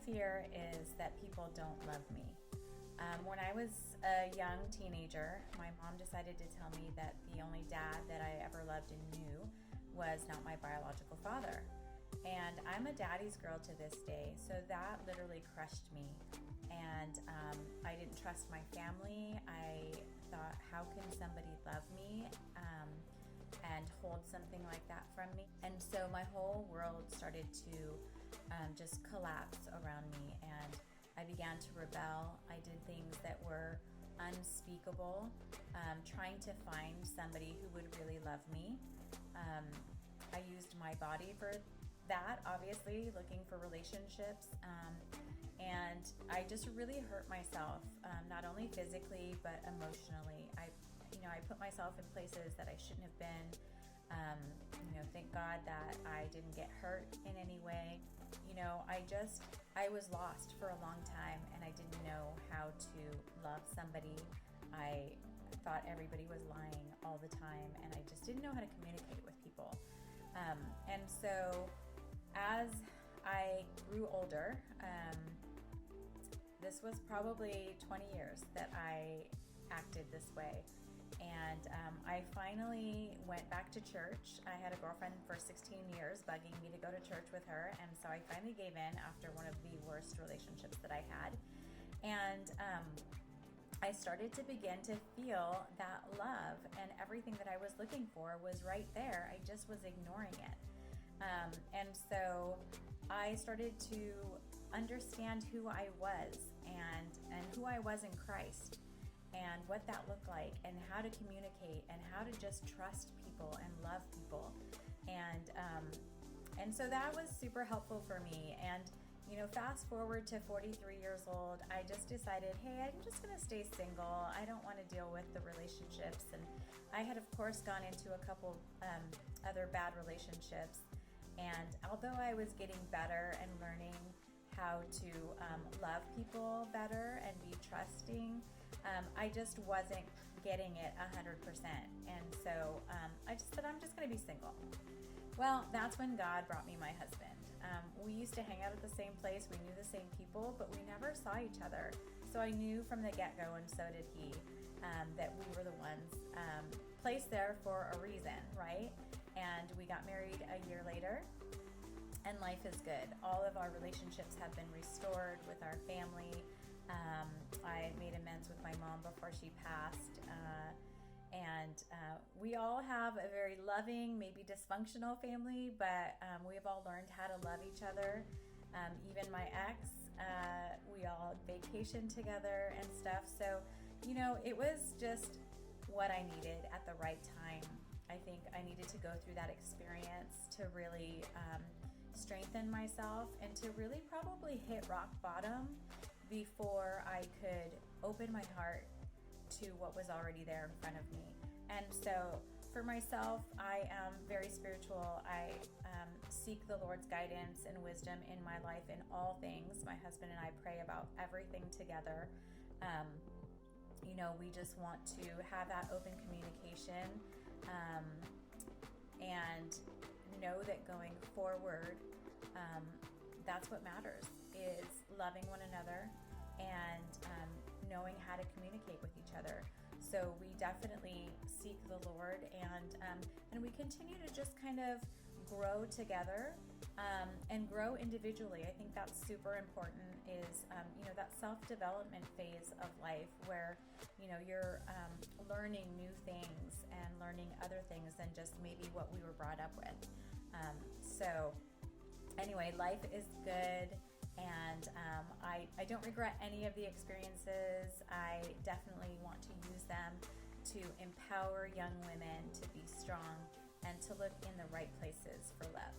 fear is that people don't love me. When I was a young teenager, my mom decided to tell me that the only dad that I ever loved and knew was not my biological father. And I'm a daddy's girl to this day, so that literally crushed me. And I didn't trust my family. I thought, how can somebody love me and hold something like that from me? And so my whole world started to just collapse around me, and I began to rebel. I did things that were unspeakable, trying to find somebody who would really love me. I used my body for that, obviously, looking for relationships. And I just really hurt myself, not only physically, but emotionally. I put myself in places that I shouldn't have been. Thank God that I didn't get hurt in any way. I was lost for a long time, and I didn't know how to love somebody. I thought everybody was lying all the time, and I just didn't know how to communicate with people. And so as I grew older, this was probably 20 years that I acted this way. And I finally went back to church. I had a girlfriend for 16 years bugging me to go to church with her. And so I finally gave in after one of the worst relationships that I had. And I started to begin to feel that love, and everything that I was looking for was right there. I just was ignoring it. And so I started to understand who I was and who I was in Christ, and what that looked like, and how to communicate, and how to just trust people and love people. And so that was super helpful for me. And fast forward to 43 years old, I just decided, hey, I'm just going to stay single. I don't want to deal with the relationships. And I had, of course, gone into a couple other bad relationships. And although I was getting better and learning how to love people better and be trusting, I just wasn't getting it 100%. And so I just said, I'm just going to be single. Well, that's when God brought me my husband. We used to hang out at the same place. We knew the same people, but we never saw each other. So I knew from the get-go, and so did he, that we were the ones placed there for a reason, right? And we got married a year later, and life is good. All of our relationships have been restored with our family. I made amends with my mom before she passed. And we all have a very loving, maybe dysfunctional family, but we've all learned how to love each other. Even my ex, we all vacationed together and stuff. So, it was just what I needed at the right time. I think I needed to go through that experience to really strengthen myself, and to really probably hit rock bottom before I could open my heart to what was already there in front of me. And so for myself, I am very spiritual. I seek the Lord's guidance and wisdom in my life in all things. My husband and I pray about everything together. We just want to have that open communication, and know that going forward, that's what matters, is loving one another and knowing how to communicate with each other. So we definitely seek the Lord, and we continue to just kind of grow together, and grow individually. I think that's super important, is that self-development phase of life where you're learning new things and learning other things than just maybe what we were brought up with. So anyway, life is good. And I don't regret any of the experiences. I definitely want to use them to empower young women to be strong and to look in the right places for love.